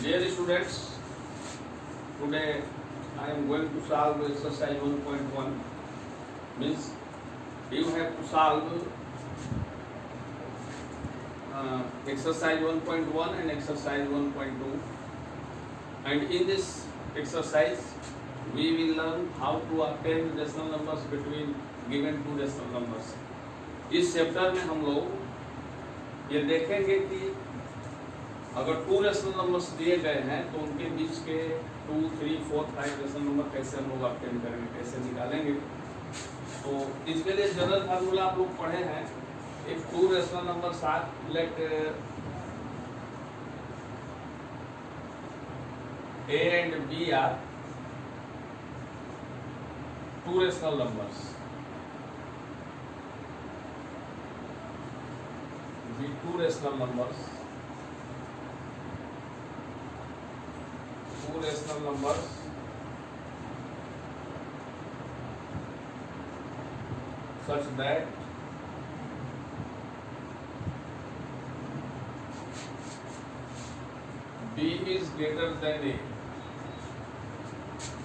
Dear students, today I am going to solve exercise 1.1. Means you have to solve exercise 1.1 and exercise 1.2. And in this exercise, we will learn how to obtain rational numbers between given two rational numbers. इस chapter में हम लोग ये देखेंगे कि अगर to rational numbers दिए गए हैं तो उनके बीच के 2, 3, 4, 5 रेशनल नंबर कैसे हम लोग ऑब्टेन करेंगे, कैसे निकालेंगे। तो इसके लिए जनरल फार्मूला आप लोग पढ़े हैं। एक टू रेशनल नंबर साथ late A and B are two rational numbers. The two rational numbers. Two rational numbers such that B is greater than A.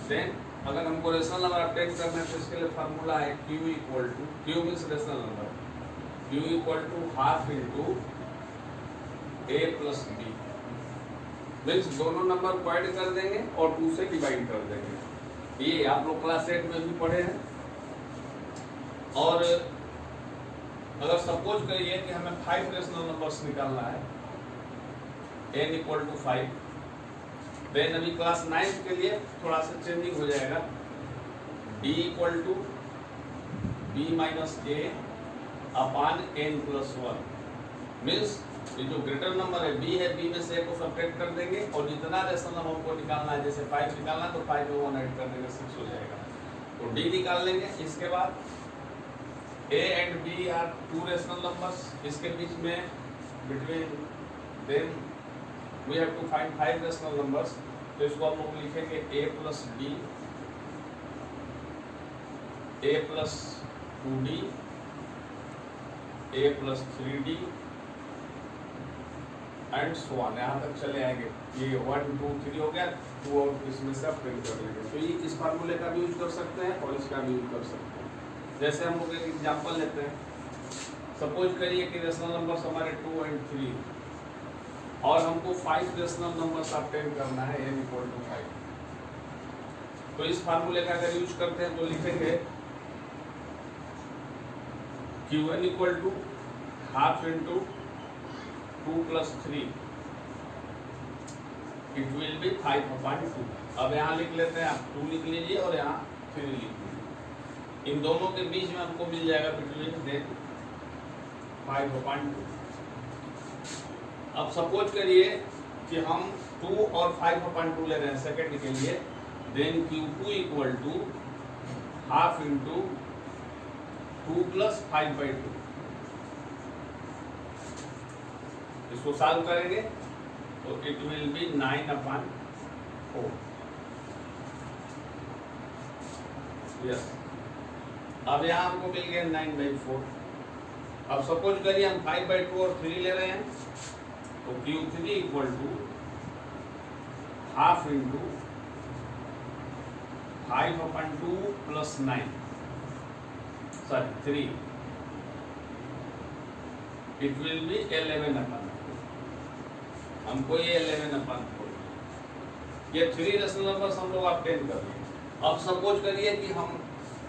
Then अगर हमको रेशनल नंबर ऑब्टेन करना है तो इसके लिए फार्मूला है Q equal to, Q means rational number, Q equal to half into A plus B। Means दोनों number को ऐड कर देंगे और 2 से डिवाइड कर देंगे। ये आप लोग क्लास 8 में भी पढ़े हैं। और अगर सपोज करिए कि हमें 5 रेशनल नंबर्स निकालना है, n इक्वल टू 5, देन अभी क्लास 9 के लिए थोड़ा सा चेंजिंग हो जाएगा। d equal to b minus a upon n plus 1। Means ये जो ग्रेटर नंबर है b है, b में से a को सब्ट्रैक्ट कर देंगे और जितना रेशनल नंबर को निकालना है, जैसे 5 निकालना है तो 5 में 1 ऐड कर देंगे, 6 हो जाएगा। तो d निकाल लेंगे। इसके बाद a and b are two rational numbers, इसके बीच में between them we have to find 5 rational numbers. तो इसको हम लोग लिखेंगे a plus d, a plus 2d, a plus 3d and so on, यहाँ तक चले आएंगे। ये 1, 2, 3 हो गया, 2 और इसमें से आप प्रिंट कर लेंगे। तो ये इस फार्मूले का भी यूज कर सकते हैं और इसका भी यूज कर सकते हैं। जैसे हम लोग एक एग्जांपल लेते हैं। सपोज करिए कि रेशनल नंबर्स हमारे 2 और 3 और हमको 5 रेशनल नंबर्स ऑब्टेन करना है, n इक्वल टू 5। तो इस फार्मूले का अगर यूज करते हैं तो लिखेंगे Qn equal to half into 2 plus 3, it will be 5/2। अब यहाँ लिख लेते हैं, आप 2 लिख लीजिए और यहाँ 3 लिख लीजिए। इन दोनों के बीच में हमको मिल जाएगा बिटवीन देन 5/2। अब सपोज करिए कि हम 2 और 5/2 ले रहे हैं सेकेंड के लिए, then Q2 equal to half into 2 plus 5/2। इसको सॉल्व करेंगे तो इट विल बी 9/4। यस, अब यहाँ हमको मिल गया 9/4। अब सपोज करिए हम 5/2 और 3 ले रहे हैं, तो Q3 equal to half into 5/2 plus 9, sorry 3, it will be 11/4। हमको ये 11/4, ये 3 रेशनल नंबर्स हम लोग ऑब्टेन कर लिए। अब सपोज करिए कि हम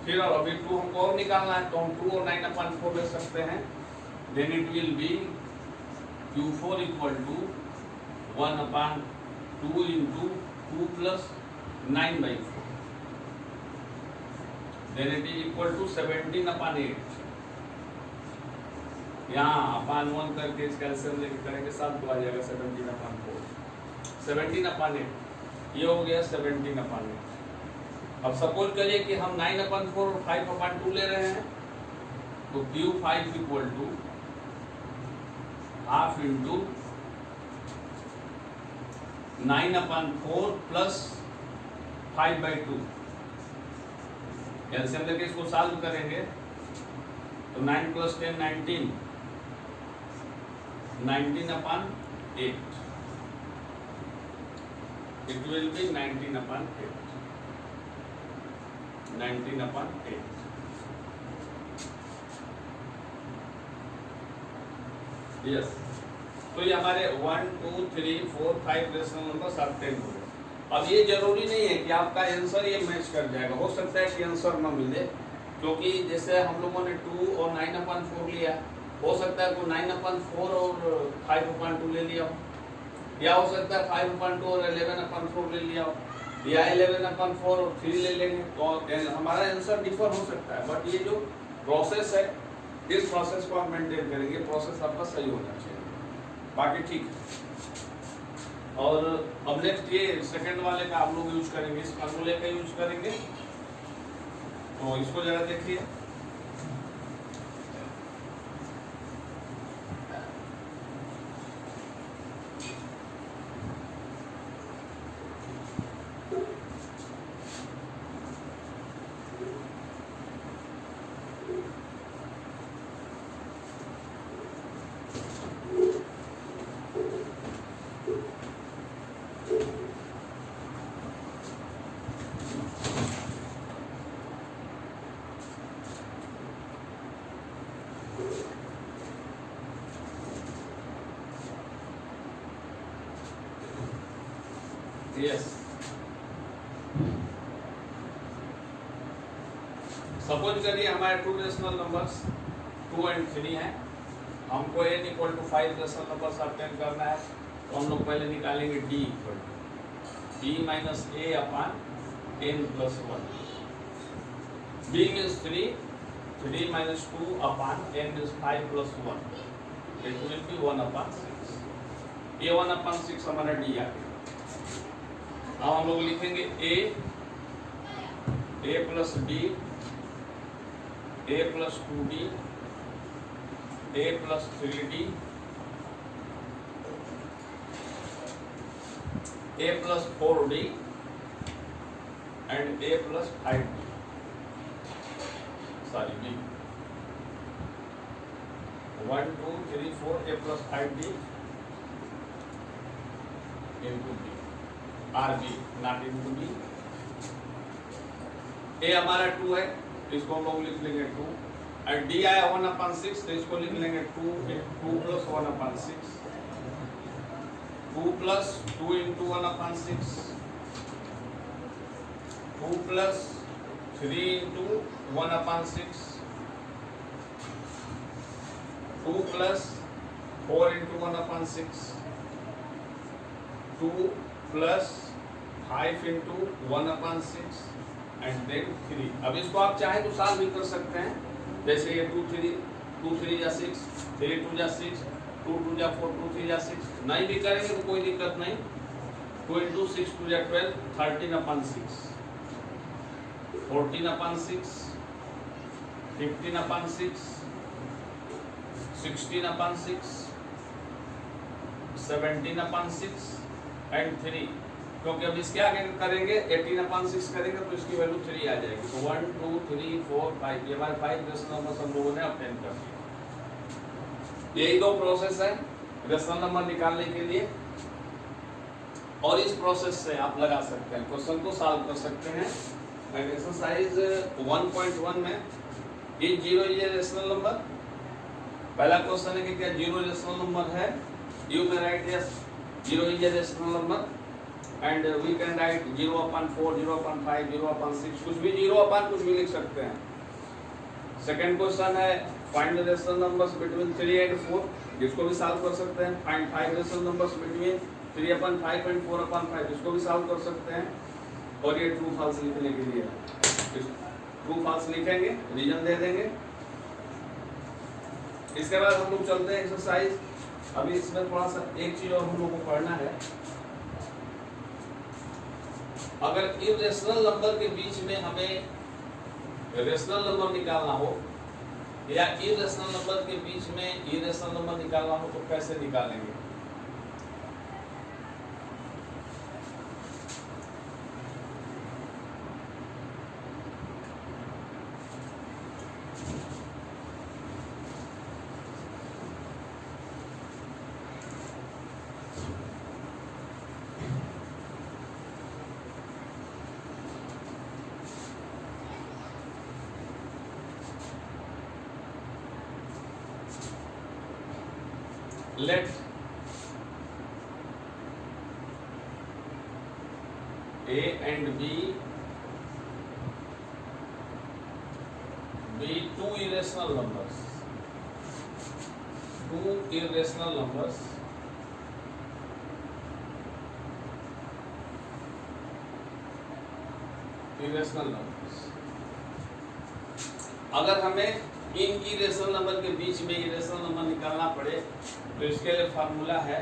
फिर अभी 2 हमको और निकालना है, तो हम 2 और 9/4 ले सकते हैं। Then it will be Q4 equal to 1/2 into 2 plus 9/4, then it is equal to 17/8। यहाँ अपान 1 करके इसका एल्सियम लेके करेंगे, सब तो आ जाएगा 17/4, 17/8। ये हो गया 17/8। अब सपोज करिए कि हम 9/4 और 5/2 ले रहे हैं, तो Q5 equal to half into 9/4 plus 5/2। LCM लेके इसको सॉल्व करेंगे तो 9 + 10 19, 19/8. It will be 19/8. 19/8. यस, तो ये हमारे 1 2 3 4 5 रेशनल नंबर आप 10 हो गए। अब ये जरूरी नहीं है कि आपका आंसर ये मैच कर जाएगा, हो सकता है कि आंसर ना मिले, क्योंकि जैसे हम लोगों ने 2 और 9/4 लिया, हो सकता है तो 9/4 और 5/2 ले लिया हो, या हो सकता है 5/2 और 11/4 ले लिया हो, या 11/4 और 3 ले लेंगे, तो हमारा आंसर डिफर हो सकता है। बट ये जो प्रोसेस है, इस प्रोसेस को आप मेंटेन करेंगे, प्रोसेस आपका सही होना चाहिए, बाकी ठीक है। और अब नेक्स्ट ये सेकंड वाले का आप लोग यूज करेंगे, इस फार्मूले का यूज करेंगे, तो इसको जरा देखिए। यस, सपोज करिए हमारे 2 रेशनल नंबर्स 2 और 3 हैं, हमको n = 5 रेशनल नंबर्स ऑब्टेन करना है, तो हम लोग पहले निकालेंगे d = b - a/n + 1। b means 3, 3 - 2/n is 5 + 1, it will be 1/6। ये 1/6 हमारा d आ गया। अब हम लोग लिखेंगे a + b, a + 2d, a + 3d, a + 4d and a + 5d, sorry b, 1 2 3 4 a + 5d into b, RB not into B. A हमारा 2 है, इसको हम लोग लिख लेंगे 2, और डी आया 1/6, तो इसको लिख लेंगे 2 + 1/6, 2 + 2 × 1/6, 2 + 3 × 1/6, 2 + 4 × 1/6, 2 + 5 × 1/6 एंड देन 3। अब इसको आप चाहे तो सॉल्व भी कर सकते हैं, जैसे ये 2 3 = 6, 3 2 = 6, 2 2 = 4, 2 3 = 6, नहीं भी करेंगे तो कोई दिक्कत नहीं। 2 × 6 2 = 12, 13/6, 14/6, 15/6, 16/6, 17/6 एंड 3, क्योंकि अब इसके आगे करेंगे 18/6 करेंगे तो इसकी वैल्यू 3 आ जाएगी। तो 1 2 3 4 5 ये हमारे 5 रेशनल नंबर हम लोगों ने ऑब्टेन कर लिया। यही 2 प्रोसेस है रेशनल नंबर निकालने के लिए, और इस प्रोसेस से आप लगा सकते हैं, क्वेश्चन को सॉल्व कर सकते हैं। एक्सरसाइज 1.1 में is 0 is a rational number, पहला क्वेश्चन है कि क्या 0 रेशनल नंबर है, यू में right yes 0 is a rational number and we can write 0/4, 0/5, 0/6, कुछ भी 0/ कुछ भी लिख सकते हैं। सेकंड क्वेश्चन है find the rational numbers between 3 and 4, जिसको भी सॉल्व कर सकते हैं। Find 5 rational numbers between 3/5 and 4/5, जिसको भी सॉल्व कर सकते हैं। और ये ट्रू फॉल्स लिखने के लिए ट्रू फॉल्स लिखेंगे, रीजन दे देंगे। इसके बाद हम लोग चलते हैं एक्सरसाइज। अभी इसमें थोड़ा सा एक चीज और हम लोग को पढ़ना है, अगर इरेशनल नंबर के बीच में हमें रेशनल नंबर निकालना हो या इरेशनल नंबर के बीच में इरेशनल नंबर निकालना हो तो कैसे निकालेंगे। let A and B be two irrational numbers. Two irrational numbers अगर हमें इन इरेशनल नंबर के बीच में इरेशनल नंबर निकालना पड़े तो इसके लिए फार्मूला है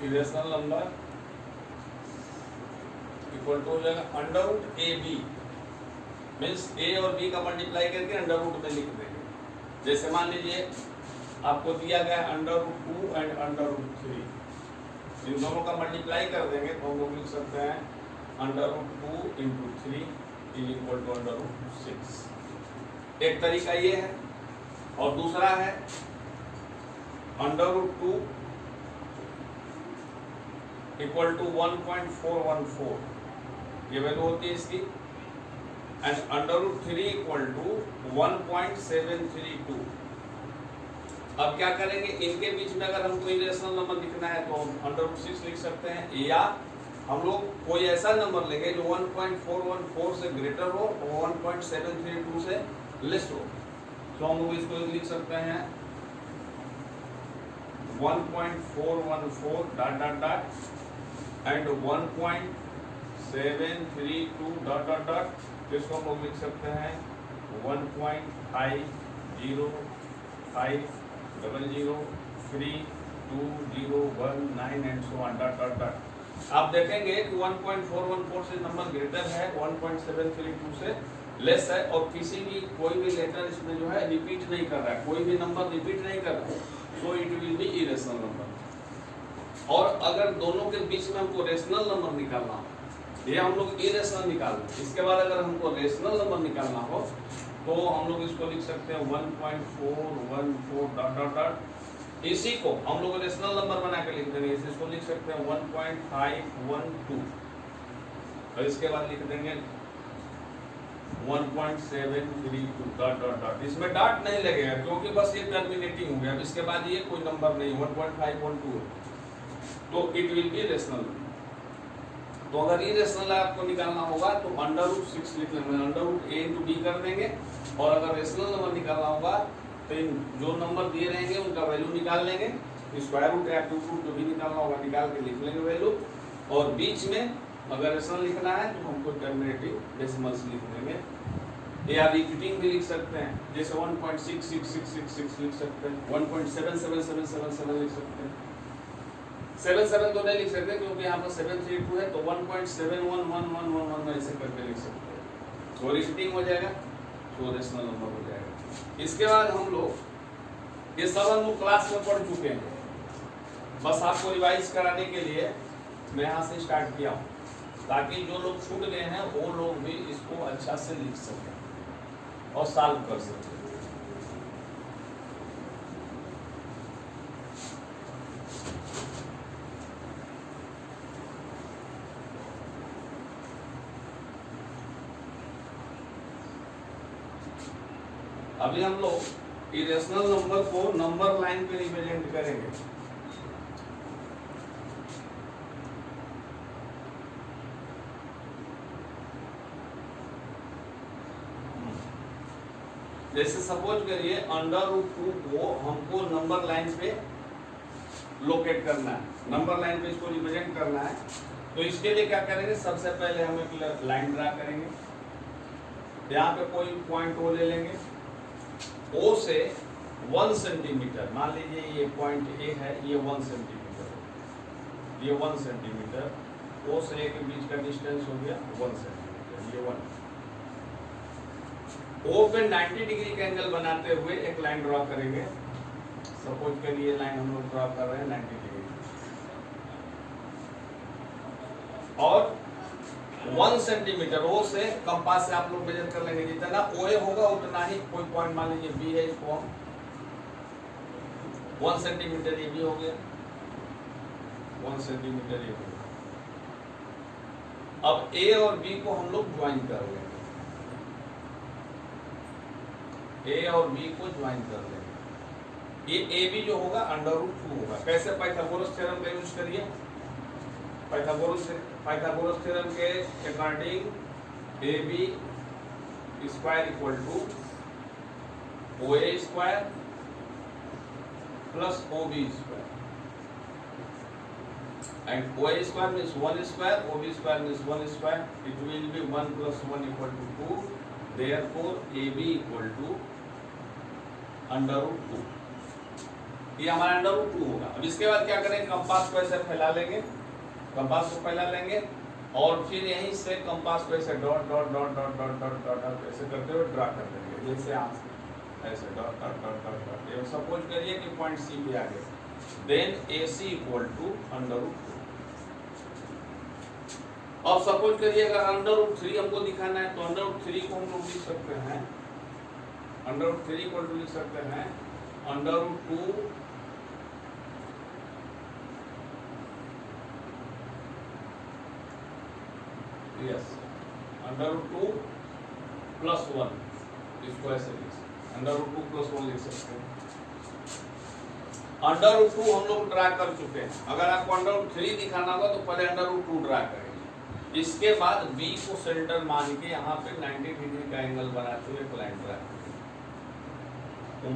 इरेशनल नंबर इक्वल टू हो जाएगा under root A B, means A और बी का मल्टीप्लाई करके अंडर रूट में लिख देंगे। जैसे मान लीजिए आपको दिया गया under root 2 and under root 3, इन दोनों का मल्टीप्लाई कर देंगे तो हम लोग लिख सकते हैं under root 2 into 3 is equal to under root 6। एक तरीका ये है, और दूसरा है अंडर रूट 2 इक्वल टू 1.414, ये वैल्यू होती है इसकी, and under root 3 equal to 1.732। अब क्या करेंगे, इनके बीच में अगर हमको इरेशनल नंबर लिखना है तो हम अंडर रूट 6 लिख सकते हैं, या हम लोग कोई ऐसा नंबर लेंगे जो 1.414 से ग्रेटर हो और 1.732 से लेस हो, तो हम लोग इसको लिख सकते हैं 1.414 dot dot dot and 1.732 dot dot dot, इसको हम लोग लिख सकते हैं 1.50532019 and so on dot dot dot. आप देखेंगे कि 1.414 से नंबर ग्रेटर है, 1.732 से लेस है, और किसी भी कोई भी लेटर इसमें जो है रिपीट नहीं कर रहा है, कोई भी नंबर रिपीट नहीं कर रहा है, so it will B irrational number. और अगर दोनों के बीच में हमको रेशनल नंबर निकालना हो, ये हम लोग इरेशनल निकालना, इसके बाद अगर हमको रेशनल नंबर निकालना हो तो हम लोग इसको लिख सकते हैं 1.414 डॉट डॉट डॉट, इसी को हम लोग रेशनल नंबर बना के लिख देंगे, इसको लिख सकते हैं 1.512, और इसके बाद लिख देंगे 1.732 डॉट डॉट डॉट। इसमें डॉट नहीं लगेगा क्योंकि बस ये टर्मिनेटिंग हो गया, अब इसके बाद ये कोई नंबर नहीं, 1.512 है, तो इट विल बी रेशनल। तो अगर इरेशनल आपको निकालना होगा तो अंडर रूट 6 लिख लेंगे, अंडर रूट ए इंटू बी कर देंगे, और अगर रेशनल नंबर निकालना होगा तो इन जो नंबर दिए रहेंगे उनका वैल्यू निकाल लेंगे, स्क्वायर रूट या क्यूब रूट जो भी निकालना होगा निकाल के लिख लेंगे वैल्यू, और बीच में अगर रेशनल लिखना है तो हमको टर्मिनेटिव डेसिमल्स लिख देंगे, या रिपीटिंग भी लिख सकते हैं, जैसे 1.66666 लिख सकते हैं, 1.77777 लिख सकते हैं। 77 तो नहीं लिख सकते क्योंकि यहाँ पर 732 है, तो 1.711111 ऐसे करके लिख सकते हैं, तो रिपीटिंग हो जाएगा, तो रेशनल नंबर हो जाएगा। इसके बाद हम लोग ये सब हम लोग क्लास में पढ़ चुके हैं, बस आपको रिवाइज कराने के लिए मैं यहाँ से स्टार्ट किया हूँ, ताकि जो लोग छूट गए हैं वो लोग भी इसको अच्छा से लिख सकें और सॉल्व कर सकें। अभी हम लोग इरेशनल नंबर को नंबर लाइन पे रिप्रेजेंट करेंगे। जैसे सपोज करिए अंडर रूट 2 को हमको नंबर लाइन पे लोकेट करना है, नंबर लाइन पे इसको रिप्रेजेंट करना है, तो इसके लिए क्या करेंगे, सबसे पहले हम एक लाइन ड्रा करेंगे, यहाँ पे कोई पॉइंट ओ ले लेंगे, ओ से 1 सेंटीमीटर, मान लीजिए ये पॉइंट ए है, ये 1 सेंटीमीटर, ये 1 सेंटीमीटर, ओ से ए के बीच का डिस्टेंस हो गया 1 सेंटीमीटर, ये 1। ओ पे 90 डिग्री का एंगल बनाते हुए एक लाइन ड्रॉ करेंगे, सपोज करिए लाइन हम लोग ड्रॉ कर रहे हैं 90 डिग्री, और 1 सेंटीमीटर ओ से कंपास से आप लोग मेजर कर लेंगे, जितना ओ ए होगा उतना ही कोई पॉइंट, मान लीजिए बी है, इसको हम 1 सेंटीमीटर ये भी हो गया, 1 सेंटीमीटर ये हो गया। अब ए और बी को हम लोग ज्वाइन कर लेंगे, ए और बी को ज्वाइन कर देंगे। ये ए बी जो होगा √2 होगा। कैसे? पाइथागोरस थ्योरम का यूज करिए। पाइथागोरस थ्योरम के according A B square equal to O A square plus O B square, and OA square means 1 square, OB square means 1 square. It will be 1 plus 1 equal to 2. Therefore, AB equal to √2. ये हमारा √2 होगा। अब इसके बाद क्या करेंगे? Compass को ऐसे फैला लेंगे, कंपास को फैला लेंगे और फिर यहीं से कंपास को ऐसे dot dot dot dot dot dot dot ऐसे करते हुए ड्रा कर देंगे। जैसे आप ऐसे dot dot dot dot dot. ये सपोज करिए कि पॉइंट सी पे आ गए। Then AC equal to √2। अब सपोज करिए अगर √3 हमको दिखाना है तो √3 को हम लोग लिख सकते हैं, √3 को लिख सकते हैं √2 यस √2 प्लस 1 इसको ऐसे लिख सकते हैं, √2 प्लस 1 लिख सकते हैं। √2 हम लोग ड्रा कर चुके हैं। अगर आपको √3 दिखाना होगा तो पहले √2 ड्रा करेंगे। इसके बाद B को सेंटर मान के यहाँ पे 90 डिग्री का एंगल बनाते हुए एक लाइन ड्रा करेंगे।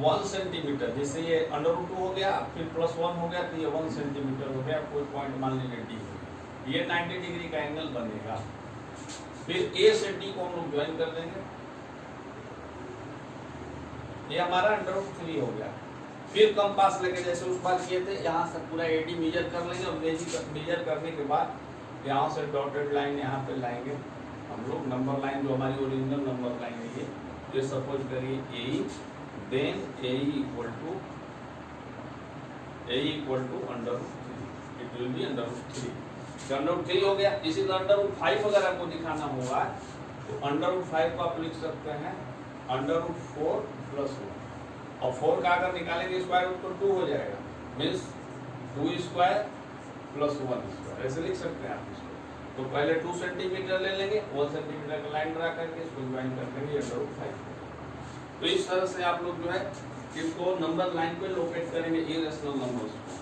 1 सेंटीमीटर, जैसे ये √2 हो गया फिर प्लस 1 हो गया तो ये 1 सेंटीमीटर हो गया। कोई पॉइंट मान लीजिए D हो गया, ये 90 डिग्री का एंगल बनेगा। फिर A से D को हम लोग ज्वाइन कर देंगे। ये हमारा √3 हो गया। फिर कंपास लेके जैसे उस बार किए थे यहाँ से पूरा AD मेजर कर लेंगे और मेजर करने के बाद यहाँ से डॉटेड लाइन यहाँ पे लाएंगे हम लोग। नंबर लाइन जो हमारी ओरिजिनल नंबर लाइन है ये सपोज करिए AE, then AE equal to √3, it will be √3। √3 हो गया। इसी तरह √5 अगर आपको दिखाना होगा तो √5 को आप लिख सकते हैं √4 प्लस 1 और 4 का अगर निकालेंगे स्क्वायर रूट तो 2 हो जाएगा, मीन्स 2 स्क्वायर प्लस 1 स्क्वायर ऐसे लिख सकते हैं आप इसको। तो पहले 2 सेंटीमीटर ले लेंगे, 1 सेंटीमीटर का लाइन ड्रा करके इसको ज्वाइन कर देंगे √5। तो इस तरह से आप लोग जो है इसको नंबर लाइन पे लोकेट करेंगे इरेशनल नंबर्स को।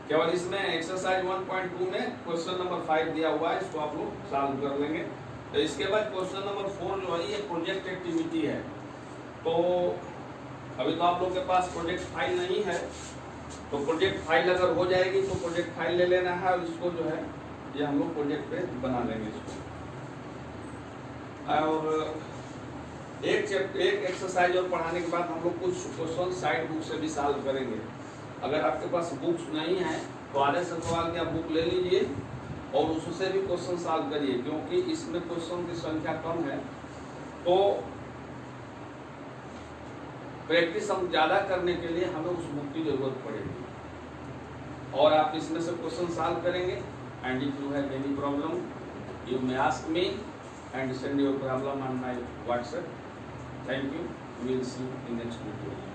केवल इसमें एक्सरसाइज 1.2 में क्वेश्चन नंबर 5 दिया हुआ है, इसको आप लोग सॉल्व कर लेंगे। तो इसके बाद क्वेश्चन नंबर 4 जो है ये प्रोजेक्ट एक्टिविटी है। तो अभी तो आप लोग के पास प्रोजेक्ट फाइल नहीं है, तो प्रोजेक्ट फाइल अगर हो जाएगी तो प्रोजेक्ट फाइल ले लेना है और इसको जो है ये हम लोग प्रोजेक्ट पे बना लेंगे इसको। और एक एक्सरसाइज और पढ़ाने के बाद हम लोग कुछ क्वेश्चन साइड बुक से भी सॉल्व करेंगे। अगर आपके पास बुक्स नहीं है तो आधे सवाल की आप बुक ले लीजिए और उससे भी क्वेश्चन सॉल्व करिए, क्योंकि इसमें क्वेश्चन की संख्या कम है तो प्रैक्टिस हम ज़्यादा करने के लिए हमें उस बुक की जरूरत पड़ेगी। और आप इसमें से क्वेश्चन सॉल्व करेंगे and if you have any problem you may ask me and send your problem on my WhatsApp. Thank you, we will see you in next video.